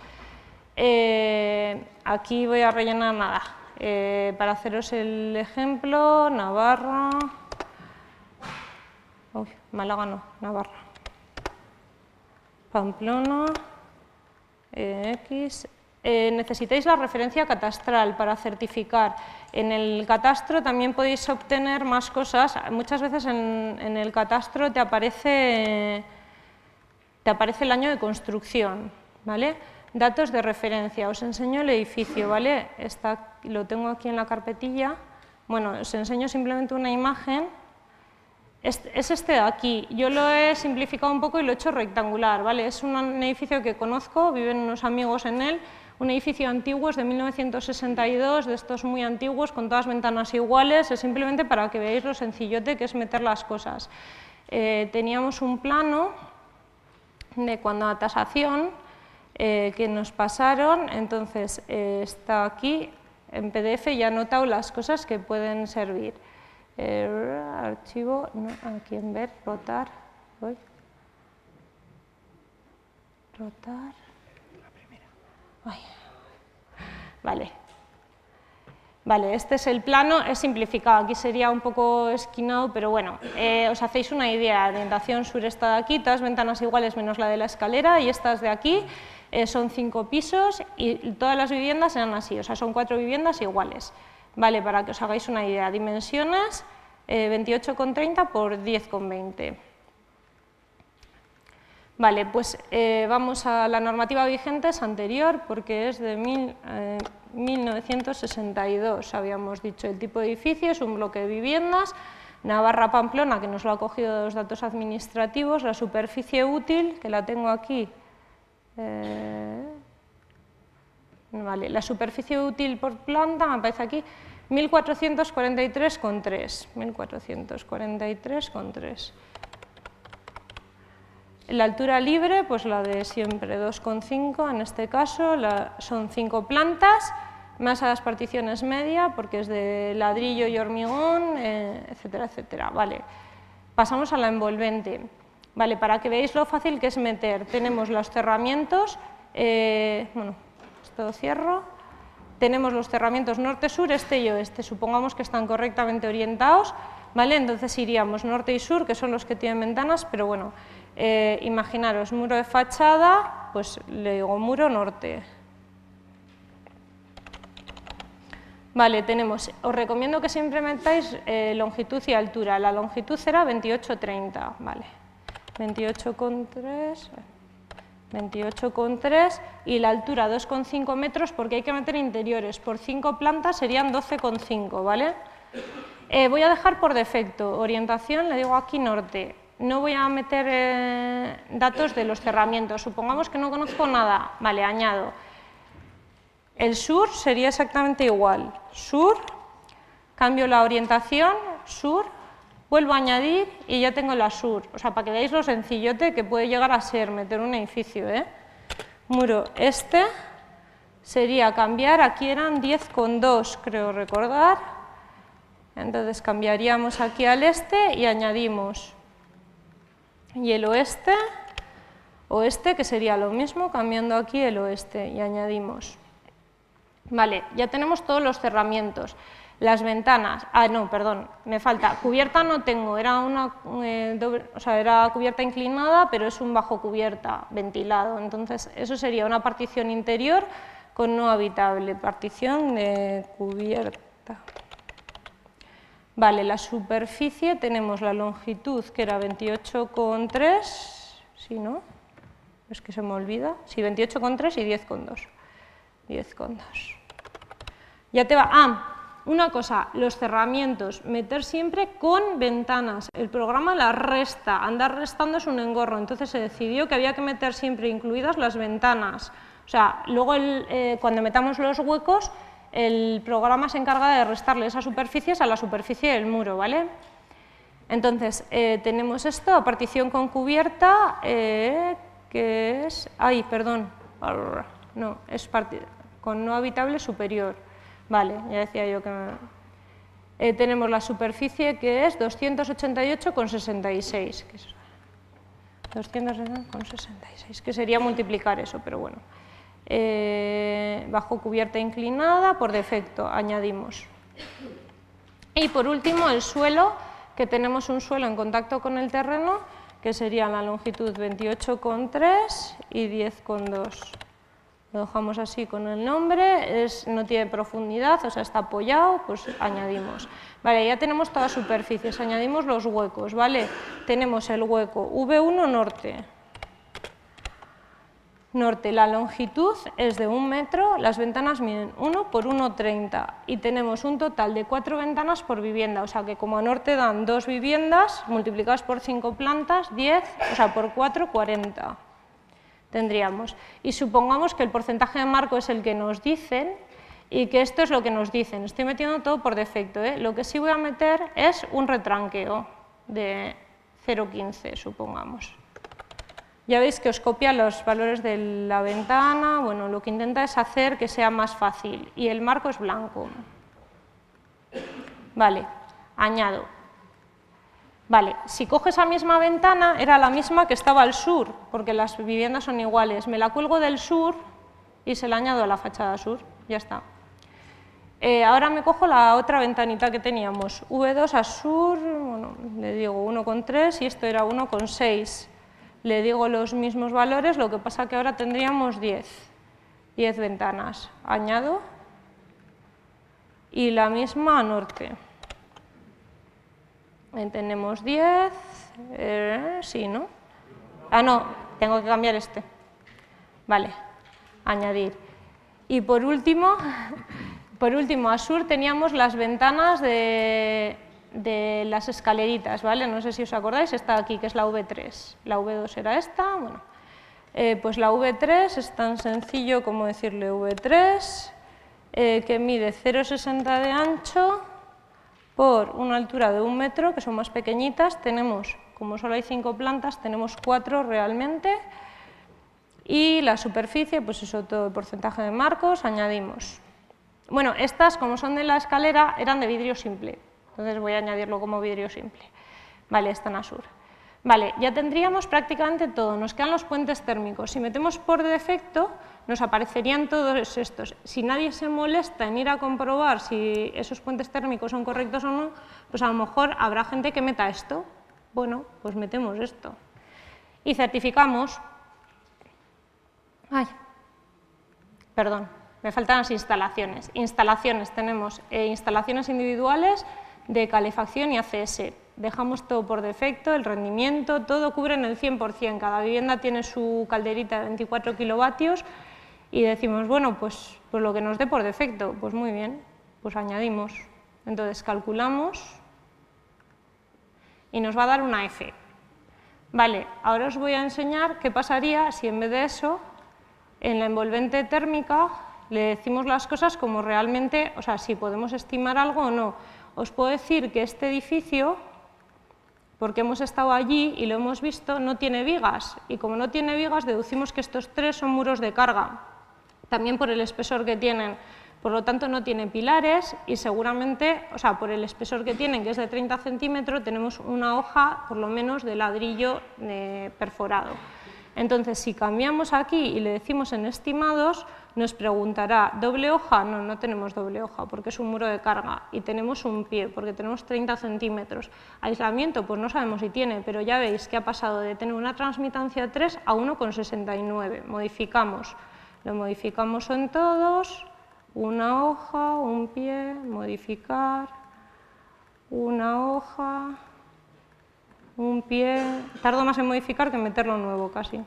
Aquí voy a rellenar nada. Para haceros el ejemplo, Navarra. Uy, Málaga no, Navarra. Pamplona. X. Necesitáis la referencia catastral para certificar. En el catastro también podéis obtener más cosas. Muchas veces en el catastro te aparece el año de construcción, ¿vale? Datos de referencia. Os enseño el edificio, ¿vale? Lo tengo aquí en la carpetilla. Bueno, os enseño simplemente una imagen. Es este de aquí. Yo lo he simplificado un poco y lo he hecho rectangular, ¿vale? Es un edificio que conozco, viven unos amigos en él, un edificio antiguo, es de 1962, de estos muy antiguos, con todas ventanas iguales, es simplemente para que veáis lo sencillote que es meter las cosas. Teníamos un plano de cuando a tasación que nos pasaron, entonces está aquí, en PDF ya he anotado las cosas que pueden servir. Archivo, no, aquí en ver, rotar, voy. Rotar. Ay. Vale. Vale, este es el plano, es simplificado, aquí sería un poco esquinado, pero bueno, os hacéis una idea, orientación sur está de aquí, todas ventanas iguales menos la de la escalera y estas de aquí son 5 pisos y todas las viviendas eran así, o sea, son 4 viviendas iguales. Vale, para que os hagáis una idea, dimensiones 28,30 por 10,20. Vale, pues vamos a la normativa vigente, es anterior porque es de 1962, habíamos dicho. El tipo de edificio es un bloque de viviendas, Navarra-Pamplona, que nos lo ha cogido de los datos administrativos, la superficie útil, que la tengo aquí. Vale, la superficie útil por planta me aparece aquí 1443,3. 1443,3. La altura libre, pues la de siempre, 2,5 en este caso, son 5 plantas, más a las particiones media, porque es de ladrillo y hormigón, etcétera, etcétera. Vale. Pasamos a la envolvente. Vale, para que veáis lo fácil que es meter, tenemos los cerramientos, bueno, esto cierro, tenemos los cerramientos norte-sur, este y oeste, supongamos que están correctamente orientados, ¿vale? Entonces iríamos norte y sur, que son los que tienen ventanas, pero bueno, imaginaros, muro de fachada, pues le digo muro norte. Vale, os recomiendo que siempre metáis longitud y altura, la longitud será 28,30, vale, 28,3 y la altura 2,5 metros porque hay que meter interiores, por 5 plantas serían 12,5, ¿vale? Voy a dejar por defecto, orientación, le digo aquí norte, no voy a meter datos de los cerramientos. Supongamos que no conozco nada. Vale, añado. El sur sería exactamente igual. Sur, cambio la orientación, sur, vuelvo a añadir y ya tengo la sur. O sea, para que veáis lo sencillote que puede llegar a ser meter un edificio, ¿eh? Muro este sería cambiar, aquí eran 10,2, creo recordar. Entonces cambiaríamos aquí al este y añadimos. Y el oeste, oeste, que sería lo mismo, cambiando aquí el oeste y añadimos. Vale, ya tenemos todos los cerramientos. Las ventanas, no, perdón, me falta. Cubierta no tengo, era una era cubierta inclinada, pero es un bajo cubierta, ventilado. Entonces, eso sería una partición interior con no habitable, partición de cubierta. Vale, la superficie tenemos la longitud, que era 28,3, ¿sí, no? Es que se me olvida. Sí, 28,3 y 10,2. 10,2. Ya te va. Una cosa, los cerramientos, meter siempre con ventanas. El programa las resta, andar restando es un engorro, entonces se decidió que había que meter siempre incluidas las ventanas. O sea, luego cuando metamos los huecos, el programa se encarga de restarle esas superficies a la superficie del muro, ¿vale? Entonces, tenemos esto, partición con cubierta, que es... Ay, perdón, no, es con no habitable superior. Vale, ya decía yo que... tenemos la superficie que es 288,66, que es 288,66, que sería multiplicar eso, pero bueno. Bajo cubierta inclinada, por defecto, añadimos. Y por último, el suelo, que tenemos un suelo en contacto con el terreno, que sería la longitud 28,3 y 10,2. Lo dejamos así con el nombre, no tiene profundidad, o sea, está apoyado, pues añadimos. Vale, ya tenemos todas las superficies, añadimos los huecos, ¿vale? Tenemos el hueco V1 norte. Norte, la longitud es de 1 metro, las ventanas miden 1 por 1,30 y tenemos un total de 4 ventanas por vivienda, o sea que como a norte dan 2 viviendas, multiplicadas por 5 plantas, 10, o sea, por 4, 40. Tendríamos. Y supongamos que el porcentaje de marco es el que nos dicen y que esto es lo que nos dicen. Estoy metiendo todo por defecto, ¿eh? Lo que sí voy a meter es un retranqueo de 0,15, supongamos. Ya veis que os copia los valores de la ventana, bueno, lo que intenta es hacer que sea más fácil y el marco es blanco. Vale, añado. Vale, si cojo esa misma ventana, era la misma que estaba al sur, porque las viviendas son iguales. Me la cuelgo del sur y se la añado a la fachada sur, ya está. Ahora me cojo la otra ventanita que teníamos, V2 a sur, bueno, le digo 1,3 y esto era 1,6. Le digo los mismos valores, lo que pasa que ahora tendríamos 10 ventanas. Añado y la misma a norte. Tenemos 10, sí, ¿no? No, tengo que cambiar este. Vale, añadir. Y por último, a sur teníamos las ventanas de las escaleritas, ¿vale? No sé si os acordáis, esta aquí, que es la V3. La V2 era esta, bueno. Pues la V3 es tan sencillo como decirle V3, que mide 0,60 de ancho, por una altura de 1 metro, que son más pequeñitas, tenemos, como solo hay 5 plantas, tenemos 4 realmente, y la superficie, pues eso, todo el porcentaje de marcos, añadimos. Bueno, estas, como son de la escalera, eran de vidrio simple, entonces voy a añadirlo como vidrio simple. Vale, están a sur. Vale, ya tendríamos prácticamente todo, nos quedan los puentes térmicos. Si metemos por defecto, nos aparecerían todos estos. Si nadie se molesta en ir a comprobar si esos puentes térmicos son correctos o no, pues a lo mejor habrá gente que meta esto. Bueno, pues metemos esto. Y certificamos. Ay, perdón, me faltan las instalaciones. Instalaciones, tenemos instalaciones individuales de calefacción y ACS. Dejamos todo por defecto, el rendimiento, todo cubre en el 100%. Cada vivienda tiene su calderita de 24 kilovatios y decimos, bueno, pues lo que nos dé por defecto, pues muy bien, pues añadimos. Entonces calculamos y nos va a dar una F. Vale, ahora os voy a enseñar qué pasaría si en vez de eso, en la envolvente térmica, le decimos las cosas como realmente, o sea, si podemos estimar algo o no. Os puedo decir que este edificio, porque hemos estado allí y lo hemos visto, no tiene vigas. Y como no tiene vigas, deducimos que estos tres son muros de carga, también por el espesor que tienen. Por lo tanto, no tiene pilares y seguramente, o sea, por el espesor que tienen, que es de 30 centímetros, tenemos una hoja, por lo menos, de ladrillo perforado. Entonces, si cambiamos aquí y le decimos en estimados, nos preguntará, ¿doble hoja? No, no tenemos doble hoja, porque es un muro de carga. Y tenemos un pie, porque tenemos 30 centímetros. Aislamiento, pues no sabemos si tiene, pero ya veis que ha pasado de tener una transmitancia 3 a 1,69. Modificamos. Lo modificamos en todos. Una hoja, un pie, modificar, una hoja, un pie, tardo más en modificar que en meterlo nuevo casi.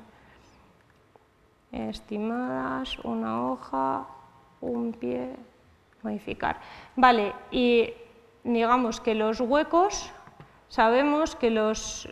Estimadas, una hoja, un pie, modificar. Vale, y digamos que los huecos, sabemos que los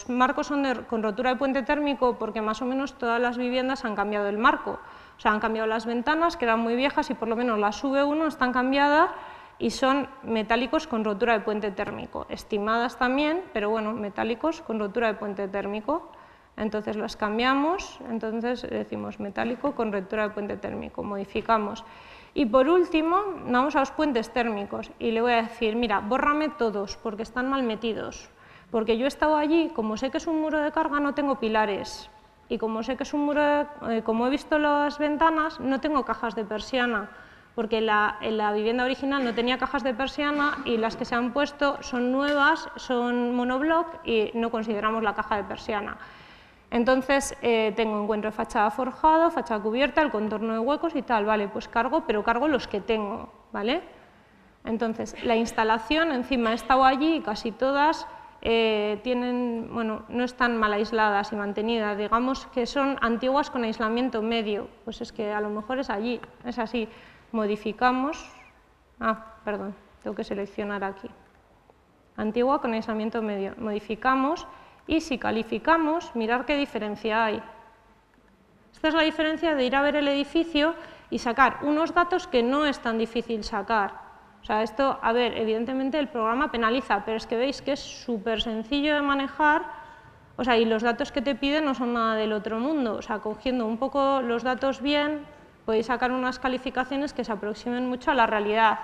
marcos son con rotura de puente térmico porque más o menos todas las viviendas han cambiado el marco. O sea, han cambiado las ventanas, que eran muy viejas, y por lo menos las V1 están cambiadas y son metálicos con rotura de puente térmico. Estimadas también, pero bueno, metálicos con rotura de puente térmico. Entonces las cambiamos, entonces decimos metálico con rotura de puente térmico, modificamos. Y por último, vamos a los puentes térmicos y le voy a decir, mira, bórrame todos porque están mal metidos. Porque yo he estado allí, como sé que es un muro de carga, no tengo pilares. Y como sé que es un muro, como he visto las ventanas, no tengo cajas de persiana, porque en la vivienda original no tenía cajas de persiana y las que se han puesto son nuevas, son monobloc y no consideramos la caja de persiana. Entonces encuentro fachada forjado, fachada cubierta, el contorno de huecos y tal, vale, pues cargo, pero cargo los que tengo, ¿vale? Entonces la instalación, encima he estado allí y casi todas no están mal aisladas y mantenidas, digamos que son antiguas con aislamiento medio, pues es que a lo mejor es allí, es así, modificamos, perdón, tengo que seleccionar aquí, antigua con aislamiento medio, modificamos y si calificamos, mirad qué diferencia hay. Esta es la diferencia de ir a ver el edificio y sacar unos datos que no es tan difícil sacar. O sea, esto, a ver, evidentemente el programa penaliza, pero es que veis que es súper sencillo de manejar, o sea, y los datos que te piden no son nada del otro mundo, o sea, cogiendo un poco los datos bien, podéis sacar unas calificaciones que se aproximen mucho a la realidad.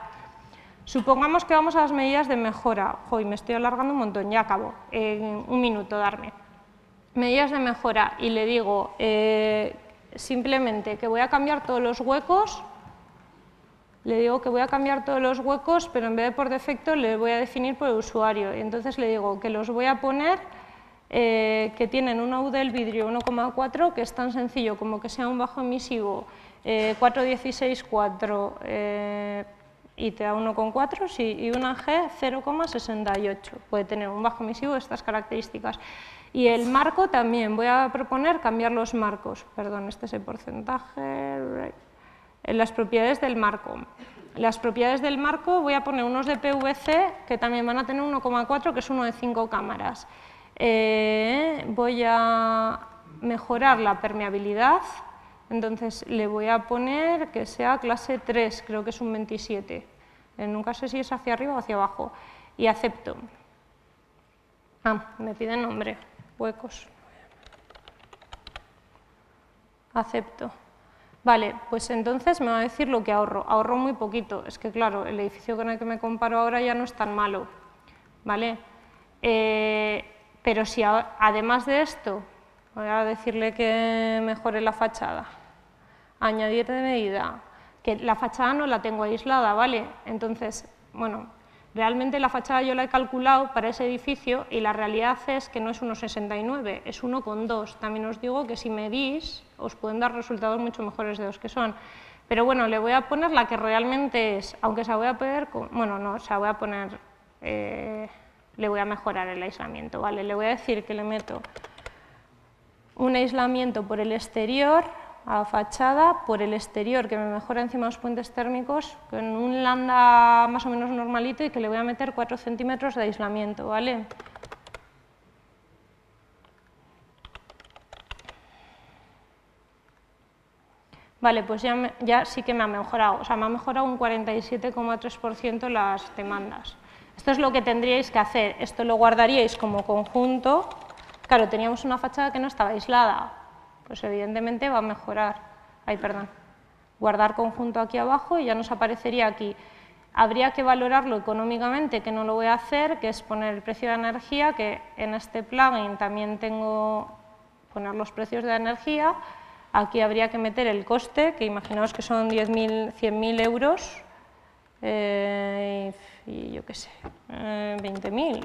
Supongamos que vamos a las medidas de mejora, hoy me estoy alargando un montón, ya acabo, un minuto darme. Medidas de mejora, y le digo simplemente que voy a cambiar todos los huecos. Le digo que voy a cambiar todos los huecos, pero en vez de por defecto le voy a definir por el usuario. Y entonces le digo que los voy a poner que tienen una U del vidrio 1,4, que es tan sencillo como que sea un bajo emisivo 416,4 y te da 1,4, sí, y una G 0,68. Puede tener un bajo emisivo de estas características. Y el marco también, voy a proponer cambiar los marcos. Perdón, este es el porcentaje. Las propiedades del marco. Las propiedades del marco voy a poner unos de PVC que también van a tener 1,4, que es uno de 5 cámaras. Voy a mejorar la permeabilidad, entonces le voy a poner que sea clase 3, creo que es un 27. Nunca sé si es hacia arriba o hacia abajo. Y acepto. Me pide nombre, huecos. Acepto. Vale, pues entonces me va a decir lo que ahorro. Ahorro muy poquito. Es que, claro, el edificio con el que me comparo ahora ya no es tan malo. ¿Vale? Pero si además de esto, voy a decirle que mejore la fachada. Añadir de medida. Que la fachada no la tengo aislada, ¿vale? Entonces, bueno, realmente la fachada yo la he calculado para ese edificio y la realidad es que no es 1,69, es 1,2. También os digo que si medís os pueden dar resultados mucho mejores de los que son. Pero bueno, le voy a poner la que realmente es, aunque se la voy a poner, bueno, no, se la voy a poner, le voy a mejorar el aislamiento, ¿vale? Le voy a decir que le meto un aislamiento por el exterior, a fachada, por el exterior, que me mejora encima los puentes térmicos, con un lambda más o menos normalito y que le voy a meter 4 centímetros de aislamiento, ¿vale? Vale, pues ya sí que me ha mejorado, o sea, me ha mejorado un 47,3% las demandas. Esto es lo que tendríais que hacer, esto lo guardaríais como conjunto. Claro, teníamos una fachada que no estaba aislada, pues evidentemente va a mejorar. Ay, perdón. Guardar conjunto aquí abajo y ya nos aparecería aquí. Habría que valorarlo económicamente, que no lo voy a hacer, que es poner el precio de energía, que en este plugin también tengo poner los precios de energía. Aquí habría que meter el coste, que imaginaos que son 100.000 euros, y yo qué sé, 20.000.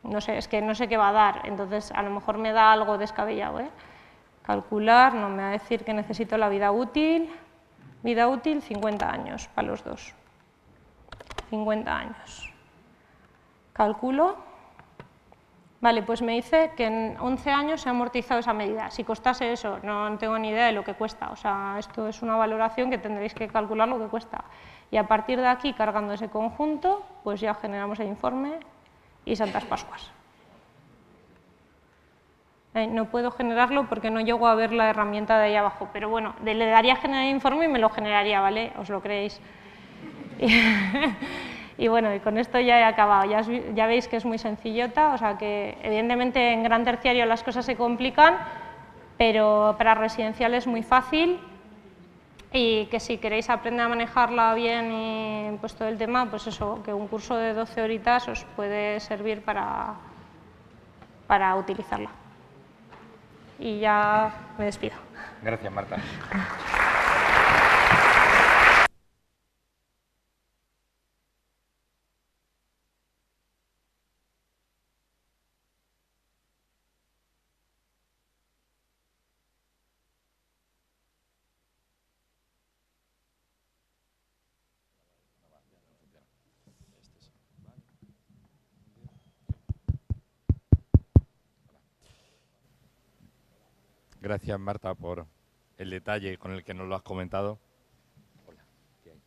No sé, es que no sé qué va a dar, entonces a lo mejor me da algo descabellado. Calcular, no me va a decir que necesito la vida útil 50 años para los dos. 50 años. Calculo. Vale, pues me dice que en 11 años se ha amortizado esa medida. Si costase eso, no tengo ni idea de lo que cuesta. O sea, esto es una valoración que tendréis que calcular lo que cuesta. Y a partir de aquí, cargando ese conjunto, pues ya generamos el informe y Santas Pascuas. No puedo generarlo porque no llego a ver la herramienta de ahí abajo, pero bueno, le daría a generar informe y me lo generaría, ¿vale? ¿Os lo creéis? Y bueno, y con esto ya he acabado. Ya veis que es muy sencillota, o sea que evidentemente en gran terciario las cosas se complican, pero para residencial es muy fácil y que si queréis aprender a manejarla bien y pues todo el tema, pues eso, que un curso de 12 horitas os puede servir para utilizarla. Y ya me despido. Gracias, Marta. Gracias, Marta, por el detalle con el que nos lo has comentado. Hola, ¿qué hay?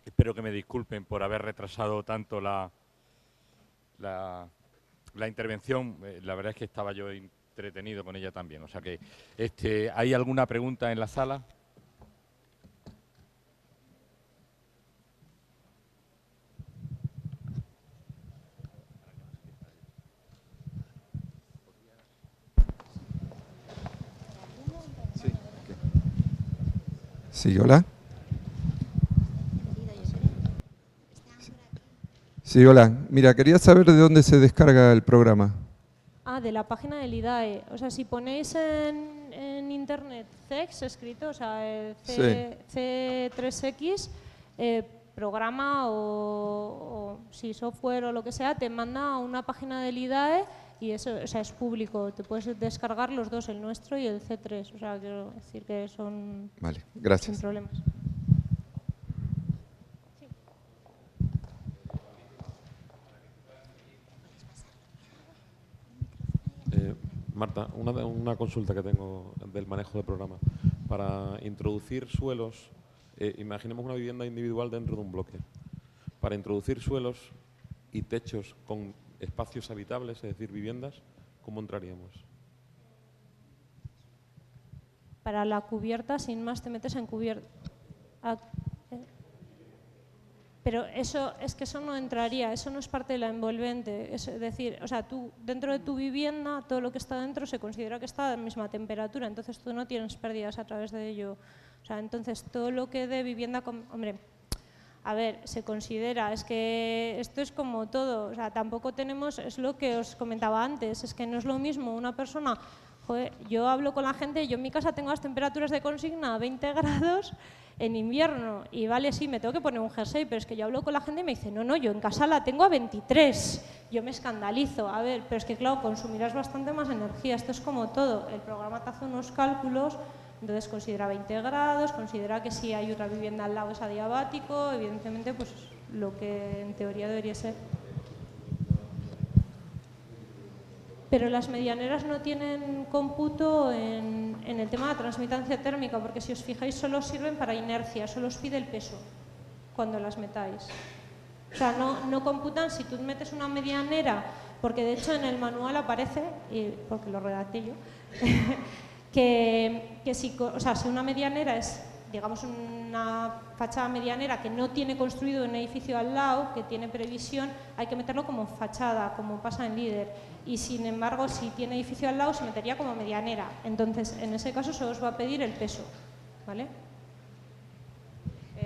Espero que me disculpen por haber retrasado tanto la intervención. La verdad es que estaba yo entretenido con ella también. O sea que, ¿hay alguna pregunta en la sala? Sí, hola. Sí, hola. Mira, quería saber de dónde se descarga el programa. De la página del IDAE. O sea, si ponéis en internet CEX escrito, o sea, C3X, programa o si software o lo que sea, te manda a una página del IDAE y eso, o sea, es público. Te puedes descargar los dos, el nuestro y el C3. O sea, quiero decir que son Vale, gracias. sin problemas. Marta, una consulta que tengo del manejo del programa. Para introducir suelos, imaginemos una vivienda individual dentro de un bloque. Para introducir suelos y techos con espacios habitables, es decir, viviendas, ¿cómo entraríamos? Para la cubierta, sin más, te metes en cubierta. Pero eso es que eso no entraría, eso no es parte de la envolvente. Es decir, o sea, tú dentro de tu vivienda, todo lo que está dentro se considera que está a la misma temperatura, entonces tú no tienes pérdidas a través de ello. O sea, entonces todo lo que de vivienda, hombre, a ver, se considera, es que esto es como todo, o sea, tampoco tenemos, es lo que os comentaba antes, es que no es lo mismo una persona. Joder, yo hablo con la gente, yo en mi casa tengo las temperaturas de consigna a 20 grados en invierno y vale, sí, me tengo que poner un jersey, pero es que yo hablo con la gente y me dice, no, yo en casa la tengo a 23, yo me escandalizo, a ver, pero es que claro, consumirás bastante más energía, esto es como todo, el programa te hace unos cálculos, entonces considera 20 grados, considera que si hay otra vivienda al lado es adiabático, evidentemente pues lo que en teoría debería ser. Pero las medianeras no tienen cómputo en el tema de la transmitancia térmica, porque si os fijáis solo sirven para inercia, solo os pide el peso cuando las metáis. O sea, no computan si tú metes una medianera, porque de hecho en el manual aparece, porque lo redacté yo, si una medianera es, digamos, una fachada medianera que no tiene construido un edificio al lado, que tiene previsión, hay que meterlo como fachada, como pasa en Líder. Y sin embargo, si tiene edificio al lado, se metería como medianera. Entonces, en ese caso se os va a pedir el peso, ¿vale?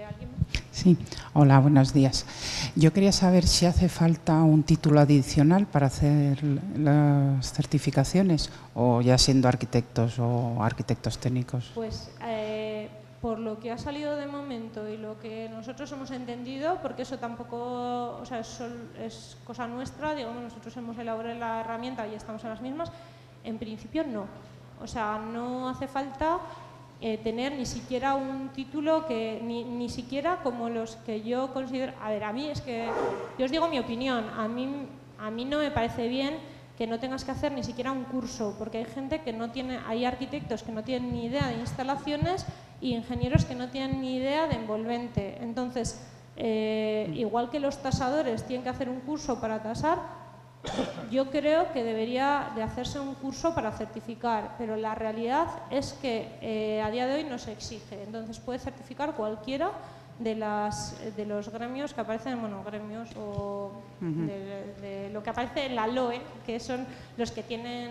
¿Alguien más? Sí, hola, buenos días. Yo quería saber si hace falta un título adicional para hacer las certificaciones, o ya siendo arquitectos o arquitectos técnicos. Pues por lo que ha salido de momento y lo que nosotros hemos entendido, porque eso tampoco, es cosa nuestra, digamos, nosotros hemos elaborado la herramienta y estamos en las mismas, en principio no. O sea, no hace falta tener ni siquiera un título que ni siquiera como los que yo considero. A ver, a mí es que yo os digo mi opinión, a mí no me parece bien que no tengas que hacer ni siquiera un curso, porque hay gente que no tiene, hay arquitectos que no tienen ni idea de instalaciones y ingenieros que no tienen ni idea de envolvente. Entonces, igual que los tasadores tienen que hacer un curso para tasar, yo creo que debería de hacerse un curso para certificar, pero la realidad es que a día de hoy no se exige. Entonces puede certificar cualquiera de los gremios que aparecen, bueno, gremios o de lo que aparece en la LOE, que son los que tienen,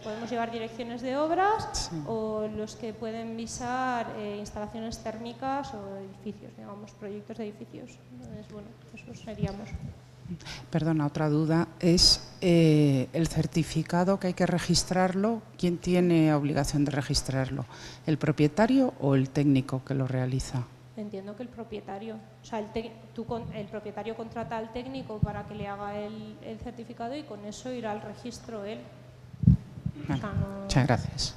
podemos llevar direcciones de obras, sí, o los que pueden visar instalaciones térmicas o edificios, digamos, proyectos de edificios. Entonces, bueno, eso seríamos. Perdona, otra duda es el certificado que hay que registrarlo. ¿Quién tiene obligación de registrarlo? ¿El propietario o el técnico que lo realiza? Entiendo que el propietario. O sea, el propietario contrata al técnico para que le haga el certificado y con eso irá al registro él. Vale. O sea, no... Muchas gracias.